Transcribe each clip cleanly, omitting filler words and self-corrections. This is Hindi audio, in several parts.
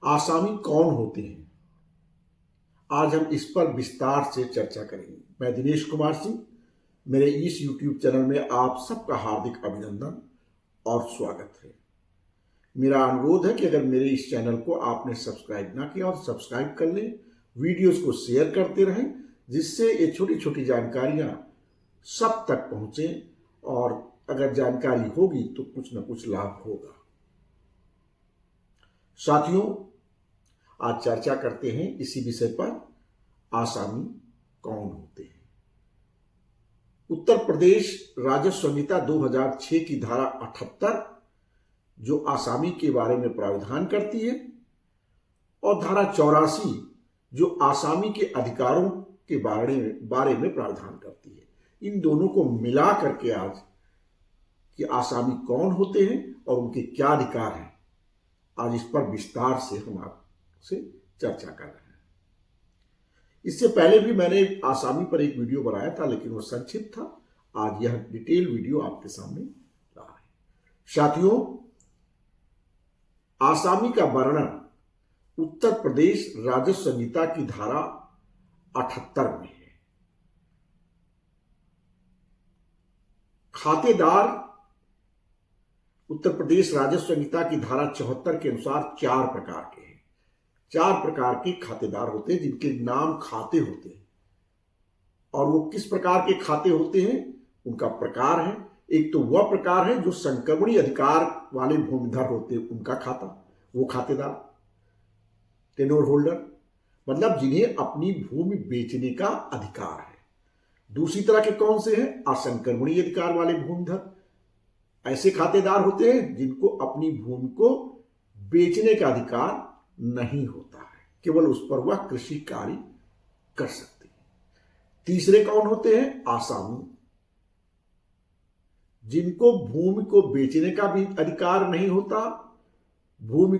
आसामी कौन होते हैं, आज हम इस पर विस्तार से चर्चा करेंगे। मैं दिनेश कुमार सिंह, मेरे इस YouTube चैनल में आप सबका हार्दिक अभिनंदन और स्वागत है। मेरा अनुरोध है कि अगर मेरे इस चैनल को आपने सब्सक्राइब ना किया और सब्सक्राइब कर लें, वीडियोस को शेयर करते रहें, जिससे ये छोटी छोटी जानकारियां सब तक पहुंचें और अगर जानकारी होगी तो कुछ ना कुछ लाभ होगा। साथियों, आज चर्चा करते हैं इसी विषय पर, आसामी कौन होते हैं। उत्तर प्रदेश राजस्व संहिता 2006 की धारा 78 जो आसामी के बारे में प्रावधान करती है और धारा 84 जो आसामी के अधिकारों के बारे में प्रावधान करती है, इन दोनों को मिला करके आज कि आसामी कौन होते हैं और उनके क्या अधिकार हैं, आज इस पर विस्तार से हम आपसे चर्चा कर रहे हैं। इससे पहले भी मैंने आसामी पर एक वीडियो बनाया था, लेकिन वो संक्षिप्त था। आज यह डिटेल वीडियो आपके सामने ला रहे हैं। साथियों, आसामी का वर्णन उत्तर प्रदेश राजस्व संहिता की धारा 78 में है। खातेदार उत्तर प्रदेश राजस्व संहिता की धारा 74 के अनुसार 4 प्रकार के हैं। 4 प्रकार के खातेदार होते हैं जिनके नाम खाते होते हैं, और वो किस प्रकार के खाते होते हैं, उनका प्रकार है। एक तो वह प्रकार है जो संक्रमणीय अधिकार वाले भूमिधर होते हैं, उनका खाता, वो खातेदार, टेनोर होल्डर, मतलब जिन्हें अपनी भूमि बेचने का अधिकार है। दूसरी तरह के कौन से हैं, असंक्रमणीय अधिकार वाले भूमिधर। ऐसे खातेदार होते हैं जिनको अपनी भूमि को बेचने का अधिकार नहीं होता है, केवल उस पर वह कृषि कार्य कर सकते हैं। तीसरे कौन होते हैं, आसामी, जिनको भूमि को बेचने का भी अधिकार नहीं होता, भूमि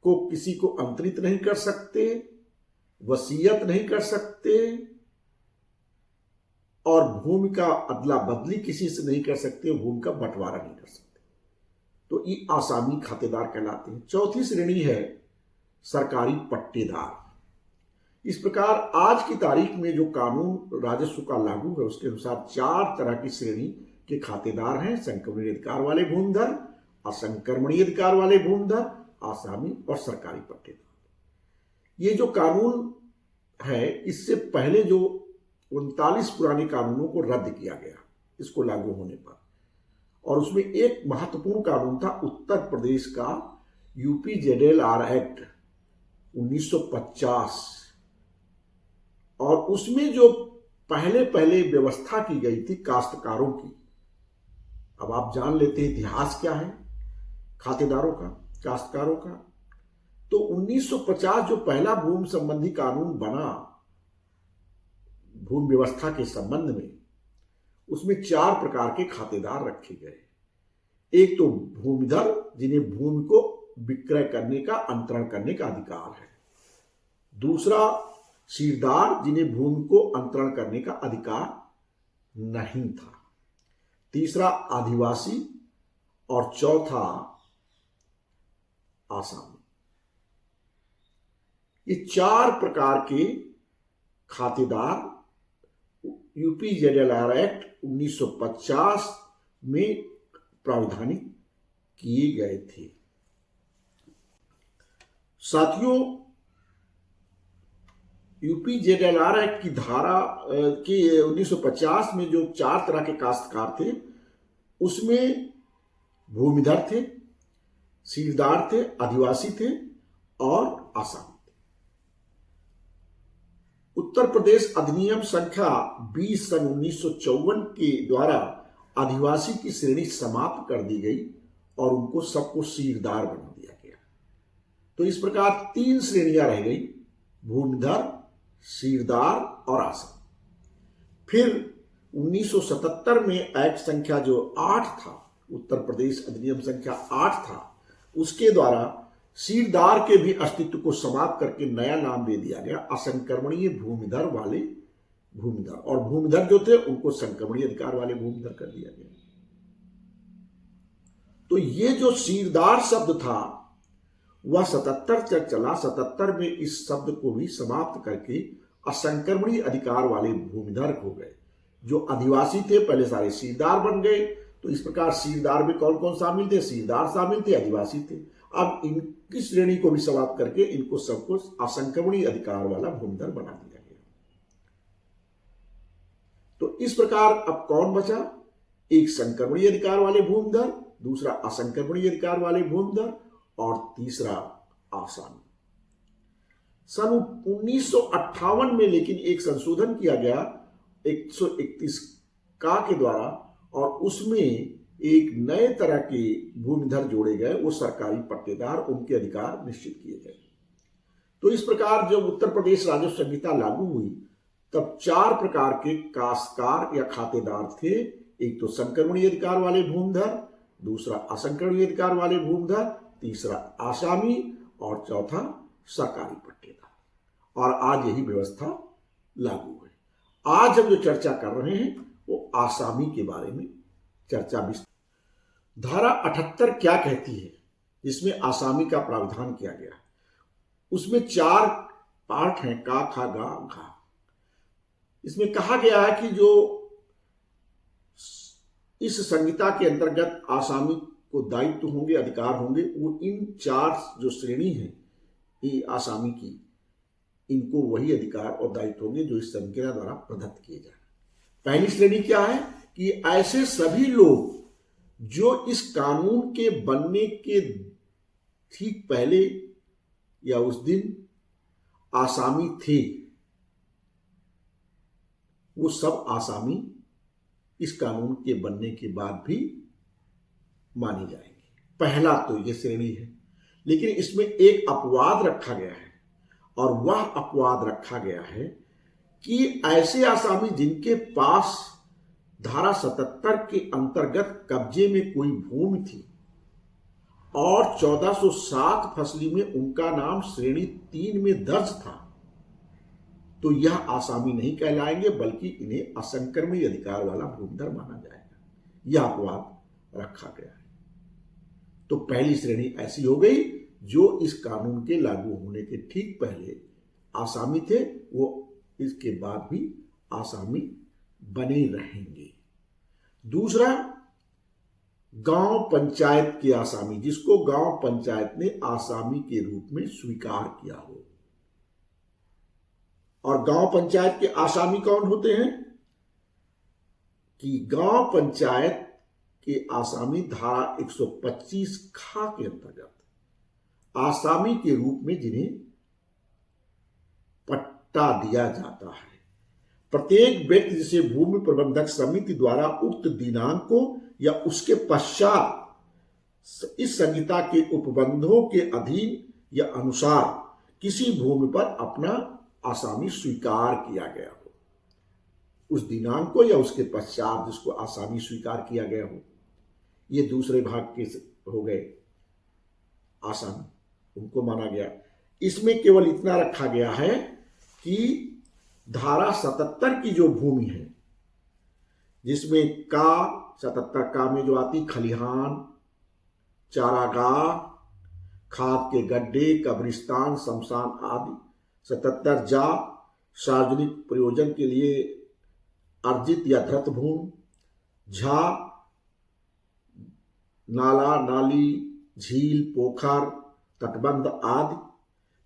को किसी को अंतरित नहीं कर सकते, वसीयत नहीं कर सकते और भूमि का अदला बदली किसी से नहीं कर सकते, भूमि का बंटवारा नहीं कर सकते, तो ये आसामी खातेदार कहलाते हैं। चौथी श्रेणी है सरकारी पट्टेदार। इस प्रकार आज की तारीख में जो कानून राजस्व का लागू है उसके अनुसार 4 तरह की श्रेणी के खातेदार हैं। संक्रमणीय अधिकार वाले भूमिधर, असंक्रमणीय अधिकार वाले भूमिधर, आसामी और सरकारी पट्टेदार। ये जो कानून है, इससे पहले जो 39 पुराने कानूनों को रद्द किया गया इसको लागू होने पर, और उसमें एक महत्वपूर्ण कानून था उत्तर प्रदेश का UPZLR एक्ट 1950, और उसमें जो पहले व्यवस्था की गई थी काश्तकारों की। अब आप जान लेते हैं इतिहास क्या है खातेदारों का, काश्तकारों का। तो 1950 जो पहला भूमि संबंधी कानून बना भूमि व्यवस्था के संबंध में, उसमें 4 प्रकार के खातेदार रखे गए। एक तो भूमिधर, जिन्हें भूमि को विक्रय करने का, अंतरण करने का अधिकार है। दूसरा सीरदार, जिन्हें भूमि को अंतरण करने का अधिकार नहीं था। तीसरा आदिवासी, और चौथा आसामी। ये 4 प्रकार के खातेदार UPZLR एक्ट 1950 में प्रावधानिक किए गए थे। साथियों, UPZLR एक्ट की धारा के 1950 में जो 4 तरह के काश्तकार थे, उसमें भूमिधर थे, सीरदार थे, आदिवासी थे और आसामी। उत्तर प्रदेश अधिनियम संख्या 20 सन 1954 के द्वारा आदिवासी की श्रेणी समाप्त कर दी गई और उनको सबको सीरदार बना दिया गया। तो इस प्रकार 3 श्रेणियां रह गई, भूमिधर, सीरदार और आसामी। फिर 1977 में एक्ट संख्या जो 8 था, उत्तर प्रदेश अधिनियम संख्या 8 था, उसके द्वारा सीरदार के भी अस्तित्व को समाप्त करके नया नाम दे दिया गया असंक्रमणीय भूमिधर वाले भूमिधर, और भूमिधर जो थे उनको संक्रमणीय अधिकार वाले भूमिधर कर दिया गया। तो ये जो सीरदार शब्द था वह 77 तक चला। 77 में इस शब्द को भी समाप्त करके असंक्रमणीय अधिकार वाले भूमिधर हो गए। जो आदिवासी थे पहले सारे सीरदार बन गए। तो इस प्रकार सीरदार में कौन कौन शामिल थे? सीरदार शामिल थे, आदिवासी थे। अब इनकी श्रेणी को भी समाप्त करके इनको सबको असंक्रमणीय अधिकार वाला भूमिधर बना दिया गया। तो इस प्रकार अब कौन बचा? एक संक्रमणीय अधिकार वाले भूमिधर, दूसरा असंक्रमणीय अधिकार वाले भूमिधर और तीसरा आसामी। सन 1958 में लेकिन एक संशोधन किया गया 131 का के द्वारा, और उसमें एक नए तरह के भूमिधर जोड़े गए। वो सरकारी पट्टेदार, उनके अधिकार निश्चित किए गए। तो इस प्रकार जब उत्तर प्रदेश राजस्व संहिता लागू हुई तब 4 प्रकार के काश्तकार या खातेदार थे। एक तो संक्रमणीय अधिकार वाले भूमिधर, दूसरा असंक्रमणीय अधिकार वाले भूमिधर, तीसरा आसामी और चौथा सरकारी पट्टेदार। और आज यही व्यवस्था लागू है। आज हम जो चर्चा कर रहे हैं वो आसामी के बारे में चर्चा विस्तार। धारा 78 क्या कहती है जिसमें आसामी का प्रावधान किया गया? उसमें 4 पार्ट हैं, का, खा, गा, घा। इसमें कहा गया है कि जो इस संहिता के अंतर्गत आसामी को दायित्व होंगे, अधिकार होंगे, वो इन 4 जो श्रेणी है ये आसामी की, इनको वही अधिकार और दायित्व होंगे जो इस संहिता द्वारा प्रदत्त किए जाए। पहली श्रेणी क्या है कि ऐसे सभी लोग जो इस कानून के बनने के ठीक पहले या उस दिन आसामी थे, वो सब आसामी इस कानून के बनने के बाद भी मानी जाएंगे। पहला तो ये श्रेणी है। लेकिन इसमें एक अपवाद रखा गया है, और वह अपवाद रखा गया है कि ऐसे आसामी जिनके पास धारा 77 के अंतर्गत कब्जे में कोई भूमि थी और 1407 फसली में उनका नाम श्रेणी 3 में दर्ज था, तो यह आसामी नहीं कहलाएंगे, बल्कि इन्हें असंक्रमणीय अधिकार वाला भूमिधर माना जाएगा। यह अपवाद रखा गया है। तो पहली श्रेणी ऐसी हो गई जो इस कानून के लागू होने के ठीक पहले आसामी थे, वो इसके बाद भी आसामी बने रहेंगे। दूसरा, गांव पंचायत के आसामी, जिसको गांव पंचायत ने आसामी के रूप में स्वीकार किया हो। और गांव पंचायत के आसामी कौन होते हैं? कि गांव पंचायत के आसामी धारा 125 खा के अंतर्गत आसामी के रूप में जिन्हें पट्टा दिया जाता है। प्रत्येक व्यक्ति जिसे भूमि प्रबंधक समिति द्वारा उक्त दिनांक को या उसके पश्चात इस संहिता के उपबंधों के अधीन या अनुसार किसी भूमि पर अपना आसामी स्वीकार किया गया हो, उस दिनांक को या उसके पश्चात जिसको आसामी स्वीकार किया गया हो, ये दूसरे भाग के हो गए आसामी, उनको माना गया। इसमें केवल इतना रखा गया है कि धारा 77 की जो भूमि है, जिसमें का 77 का में जो आती खलिहान, चारागाह, खाद के गड्ढे, कब्रिस्तान, शमशान आदि, 77 जा सार्वजनिक प्रयोजन के लिए अर्जित या धृत भूमि, झा नाला, नाली, झील, पोखर, तटबंध आदि।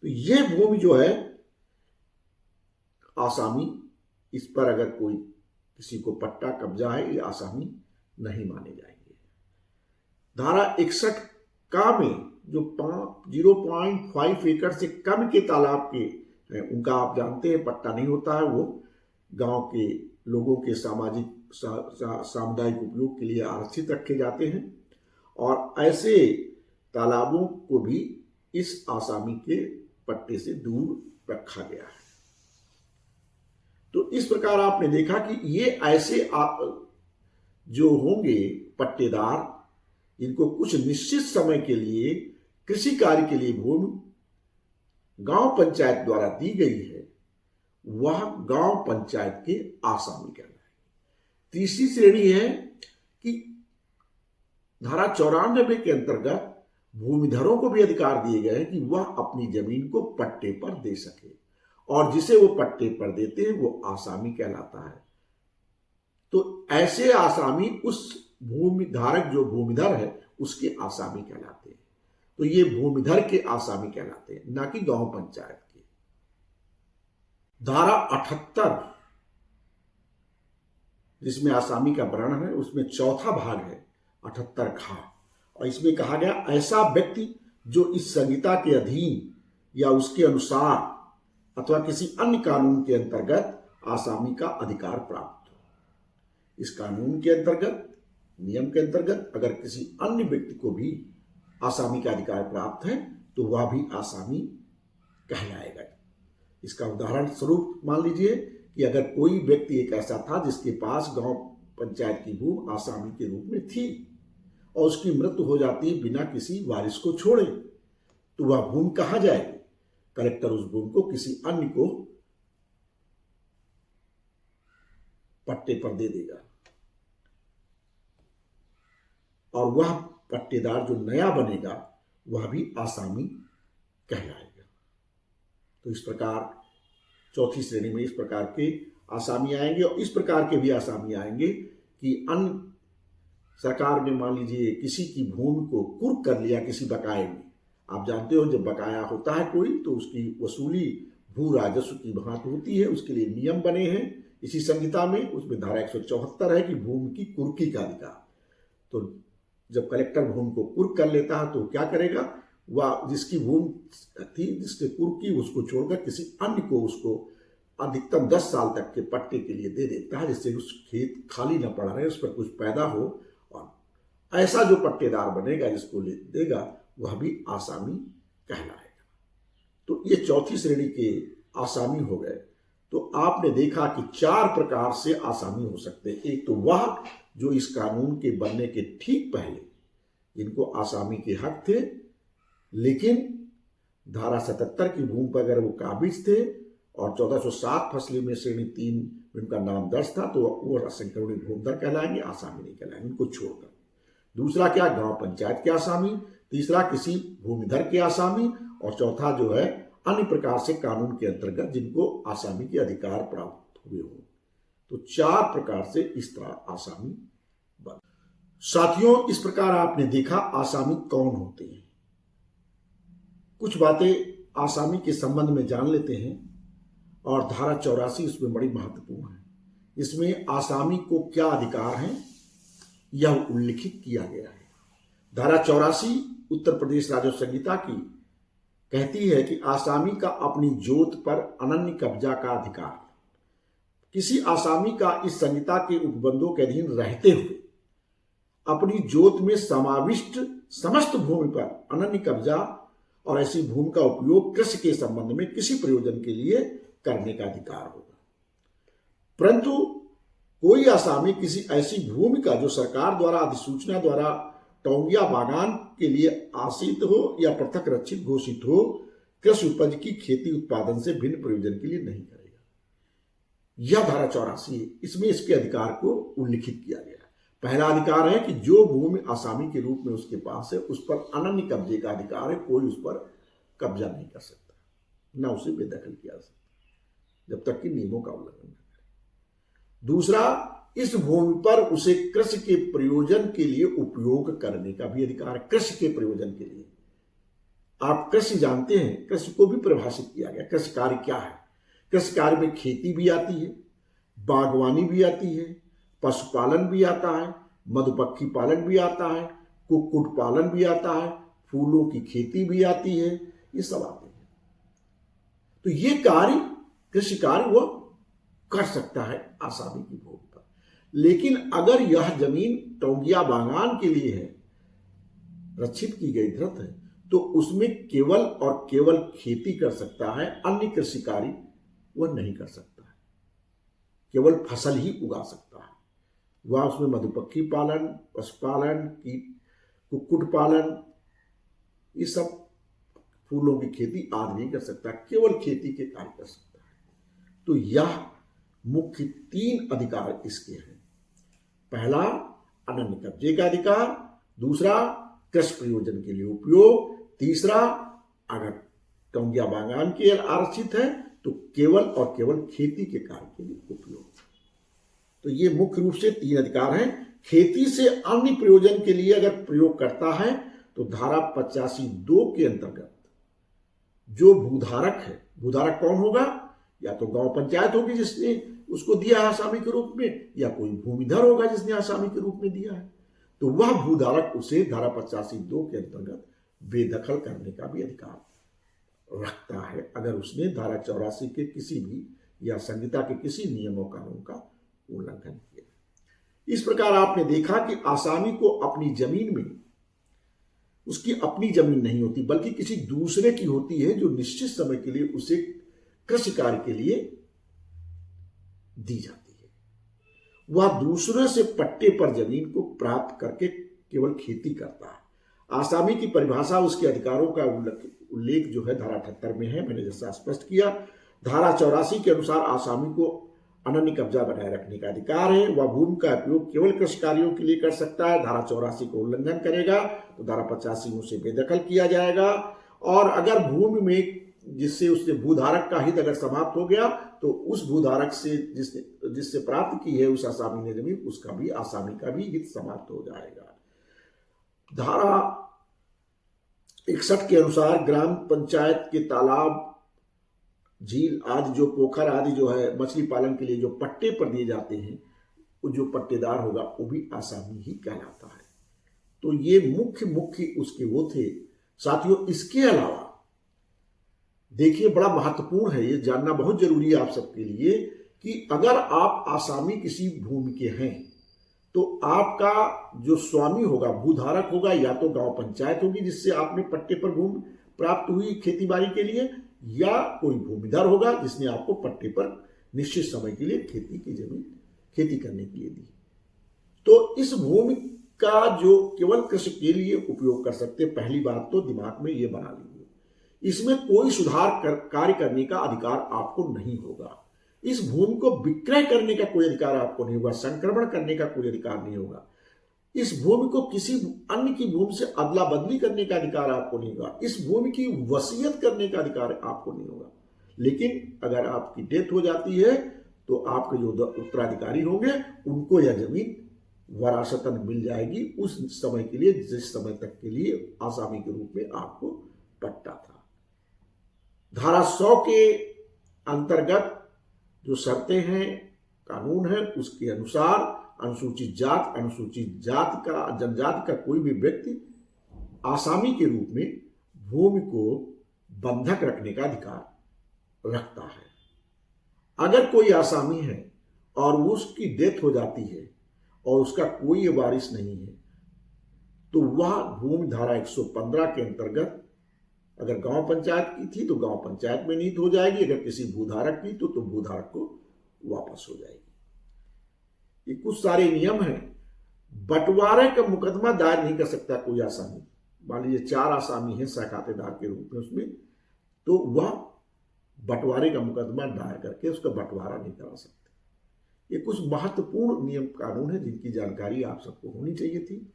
तो ये भूमि जो है आसामी, इस पर अगर कोई किसी को पट्टा कब्जा है, ये आसामी नहीं माने जाएंगे। धारा 61 का में जो 0.5 एकड़ से कम के तालाब के हैं, उनका आप जानते हैं पट्टा नहीं होता है। वो गांव के लोगों के सामुदायिक उपयोग के लिए आरक्षित रखे जाते हैं, और ऐसे तालाबों को भी इस आसामी के पट्टे से दूर रखा गया है। तो इस प्रकार आपने देखा कि ये ऐसे जो होंगे पट्टेदार, इनको कुछ निश्चित समय के लिए कृषि कार्य के लिए भूमि गांव पंचायत द्वारा दी गई है, वह गांव पंचायत के आसामी कहलाएंगे। तीसरी श्रेणी है कि धारा 94 के अंतर्गत भूमिधरों को भी अधिकार दिए गए हैं कि वह अपनी जमीन को पट्टे पर दे सके, और जिसे वो पट्टे पर देते हैं वो आसामी कहलाता है। तो ऐसे आसामी उस भूमिधारक जो भूमिधर है उसके आसामी कहलाते हैं। तो ये भूमिधर के आसामी कहलाते हैं, ना कि गांव पंचायत के। धारा 78 जिसमें आसामी का वर्णन है, उसमें चौथा भाग है 78 खा, और इसमें कहा गया ऐसा व्यक्ति जो इस संहिता के अधीन या उसके अनुसार अथवा किसी अन्य कानून के अंतर्गत आसामी का अधिकार प्राप्त हो। इस कानून के अंतर्गत, नियम के अंतर्गत अगर किसी अन्य व्यक्ति को भी आसामी का अधिकार प्राप्त है तो वह भी आसामी कहलाएगा। इसका उदाहरण स्वरूप मान लीजिए कि अगर कोई व्यक्ति एक ऐसा था जिसके पास गांव पंचायत की भूमि आसामी के रूप में थी और उसकी मृत्यु हो जाती बिना किसी वारिस को छोड़े, तो वह भूमि कहाँ जाएगी? कलेक्टर उस भूमि को किसी अन्य को पट्टे पर दे देगा, और वह पट्टेदार जो नया बनेगा वह भी आसामी कहलाएगा। तो इस प्रकार चौथी श्रेणी में इस प्रकार के आसामी आएंगे, और इस प्रकार के भी आसामी आएंगे कि अन्य सरकार ने मान लीजिए किसी की भूमि को कुर्क कर लिया किसी बकाये में। आप जानते हो जब बकाया होता है कोई तो उसकी वसूली भू राजस्व की भांति होती है, उसके लिए नियम बने हैं इसी संहिता में। उसमें धारा 174 है कि भूमि की कुर्की का अधिकार। तो जब कलेक्टर भूमि को कुर्क कर लेता है तो क्या करेगा? वह जिसकी भूमि थी जिसके कुर्क की, उसको छोड़कर किसी अन्य को उसको अधिकतम 10 साल तक के पट्टे के लिए दे देता है, जिससे उस खेत खाली न पड़ा रहे, उस पर कुछ पैदा हो। और ऐसा जो पट्टेदार बनेगा जिसको ले देगा वह भी आसामी कहलाएगा। तो ये चौथी श्रेणी के आसामी हो गए। तो आपने देखा कि 4 प्रकार से आसामी हो सकते हैं। एक तो वह जो इस कानून के बनने के ठीक पहले जिनको आसामी के हक थे, लेकिन धारा 77 की भूमि पर अगर वो काबिज थे और 1407 फसली में श्रेणी 3 में उनका नाम दर्ज था तो वो असंक्रमणीय भूमिधर कहलाएंगे, आसामी नहीं कहलाएंगे, उनको छोड़कर। दूसरा क्या? गांव पंचायत के आसामी। तीसरा किसी भूमिधर के आसामी, और चौथा जो है अन्य प्रकार से कानून के अंतर्गत जिनको आसामी के अधिकार प्राप्त हुए हों। तो 4 प्रकार से इस तरह आसामी बन। साथियों, इस प्रकार आपने देखा आसामी कौन होते हैं। कुछ बातें आसामी के संबंध में जान लेते हैं, और धारा 84 इसमें बड़ी महत्वपूर्ण है। इसमें आसामी को क्या अधिकार हैं यह उल्लिखित किया गया है। धारा 84 उत्तर प्रदेश राजस्व संहिता की कहती है कि आसामी का अपनी जोत पर अनन्य कब्जा का अधिकार। किसी आसामी का इस संहिता के उपबंधों के अधीन रहते हुए अपनी जोत में समाविष्ट समस्त भूमि पर अनन्य कब्जा और ऐसी भूमि का उपयोग कृषि के संबंध में किसी प्रयोजन के लिए करने का अधिकार होगा। परंतु कोई आसामी किसी ऐसी भूमि का जो सरकार द्वारा अधिसूचना द्वारा टोंगिया बागान के लिए आसित हो या पृथक रक्षित घोषित हो, कृषि उपज की खेती उत्पादन से भिन्न प्रयोजन के लिए नहीं करेगा। यह धारा 84 है, इसमें इसके अधिकार को उल्लिखित किया गया है। पहला अधिकार है कि जो भूमि आसामी के रूप में उसके पास है उस पर अनन्य कब्जे का अधिकार है, कोई उस पर कब्जा नहीं कर सकता, ना उसे बेदखल किया जा सकता जब तक कि नियमों का उल्लंघन न करे। दूसरा, इस भूमि पर उसे कृषि के प्रयोजन के लिए उपयोग करने का भी अधिकार है। कृषि के प्रयोजन के लिए आप कृषि जानते हैं, कृषि को भी परिभाषित किया गया। कृषि कार्य क्या है? कृषि कार्य में खेती भी आती है, बागवानी भी आती है, पशुपालन भी आता है, मधुमक्खी पालन भी आता है, कुक्कुट पालन भी आता है, फूलों की खेती भी आती है, ये सब आते हैं। तो ये कार्य कृषि कार्य वो कर सकता है आसामी की भूमि पर। लेकिन अगर यह जमीन टोंगिया बागान के लिए है, रक्षित की गई धृत है, तो उसमें केवल और केवल खेती कर सकता है, अन्य कृषि कार्य वह नहीं कर सकता है, केवल फसल ही उगा सकता है। वह उसमें मधुमक्खी पालन, पशुपालन, कुक्कुट पालन, ये सब फूलों की खेती आदि नहीं कर सकता, केवल खेती के कार्य कर सकता है। तो यह मुख्य 3 अधिकार इसके हैं। पहला, अनन्य कब्जे का अधिकार। दूसरा, कृषि प्रयोजन के लिए उपयोग। तीसरा, अगर टोंगिया बागान के आरक्षित है तो केवल और केवल खेती के कार्य के लिए उपयोग। तो ये मुख्य रूप से 3 अधिकार हैं। खेती से अन्य प्रयोजन के लिए अगर प्रयोग करता है तो धारा 85(2) के अंतर्गत जो भूधारक है, भूधारक कौन होगा? या तो गांव पंचायत होगी जिसने उसको दिया है आसामी के रूप में, या कोई भूमिधर होगा जिसने आसामी के रूप में दिया है, तो वह भूधारक उसे धारा 85(2) के अंतर्गत बेदखल करने का भी अधिकार रखता है, अगर उसने धारा 84 के किसी भी या संहिता के किसी नियमों कानून का उल्लंघन किया। इस प्रकार आपने देखा कि आसामी को अपनी जमीन में उसकी अपनी जमीन नहीं होती, बल्कि किसी दूसरे की होती है, जो निश्चित समय के लिए उसे कृषि कार्य के लिए दी जाती है। वह दूसरे से पट्टे पर जमीन को प्राप्त करके केवल खेती करता है। आसामी की परिभाषा उसके अधिकारों का उल्लेख जो है धारा 78 में है, मैंने जैसा स्पष्ट किया। धारा 84 के अनुसार आसामी को अनन्य कब्जा बनाए रखने का अधिकार है। वह भूमि का उपयोग केवल कृषि कार्यों के लिए कर सकता है। धारा 84 को उल्लंघन करेगा तो धारा 85 से बेदखल किया जाएगा। और अगर भूमि में जिससे उसने भूधारक का हित अगर समाप्त हो गया तो उस भूधारक से जिससे प्राप्त की है उस आसामी ने जमीन, उसका भी आसामी का भी हित समाप्त हो जाएगा। धारा 61 के अनुसार ग्राम पंचायत के तालाब, झील आदि, जो पोखर आदि जो है मछली पालन के लिए जो पट्टे पर दिए जाते हैं, वो जो पट्टेदार होगा वो भी आसामी ही कहलाता है। तो ये मुख्य उसके वो थे। साथियों, इसके अलावा देखिए, बड़ा महत्वपूर्ण है, ये जानना बहुत जरूरी है आप सबके लिए कि अगर आप आसामी किसी भूमि के हैं तो आपका जो स्वामी होगा, भूधारक होगा, या तो गांव पंचायत होगी जिससे आपने पट्टे पर भूमि प्राप्त हुई खेती बाड़ी के लिए, या कोई भूमिधर होगा जिसने आपको पट्टे पर निश्चित समय के लिए खेती की जमीन खेती करने के लिए दी। तो इस भूमि का जो केवल कृषि के लिए उपयोग कर सकते, पहली बात तो दिमाग में ये बना लीजिए, इसमें कोई सुधार कार्य करने का अधिकार आपको नहीं होगा। इस भूमि को विक्रय करने का कोई अधिकार आपको नहीं होगा, संक्रमण करने का कोई अधिकार नहीं होगा। इस भूमि को किसी अन्य की भूमि से अदला बदली करने का अधिकार आपको नहीं होगा। इस भूमि की वसीयत करने का अधिकार आपको नहीं होगा। लेकिन अगर आपकी डेथ हो जाती है तो आपके जो उत्तराधिकारी होंगे उनको यह जमीन वरासतन मिल जाएगी उस समय के लिए जिस समय तक के लिए आसामी के रूप में आपको पट्टा था। धारा 100 के अंतर्गत जो शर्तें हैं, कानून है, उसके अनुसार अनुसूचित जाति का, जनजाति का कोई भी व्यक्ति आसामी के रूप में भूमि को बंधक रखने का अधिकार रखता है। अगर कोई आसामी है और उसकी डेथ हो जाती है और उसका कोई वारिस नहीं है तो वह भूमि धारा 115 के अंतर्गत अगर गांव पंचायत की थी तो गांव पंचायत में नीत हो जाएगी, अगर किसी भूधारक की तो भूधारक को वापस हो जाएगी। ये कुछ सारे नियम हैं। बंटवारे का मुकदमा दायर नहीं कर सकता कोई आसामी। मान लीजिए 4 आसामी हैं सहखातेदार के रूप में उसमें, तो वह बंटवारे का मुकदमा दायर करके उसका बंटवारा नहीं करा सकते। ये कुछ महत्वपूर्ण नियम कानून है जिनकी जानकारी आप सबको होनी चाहिए थी,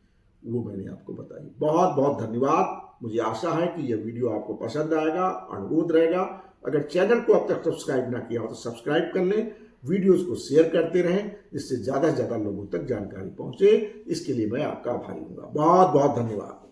वो मैंने आपको बताई। बहुत बहुत धन्यवाद। मुझे आशा है कि यह वीडियो आपको पसंद आएगा। अनुरोध रहेगा, अगर चैनल को अब तक सब्सक्राइब ना किया हो तो सब्सक्राइब कर लें, वीडियोस को शेयर करते रहें जिससे ज़्यादा से ज़्यादा लोगों तक जानकारी पहुंचे। इसके लिए मैं आपका आभारी हूँगा। बहुत बहुत धन्यवाद।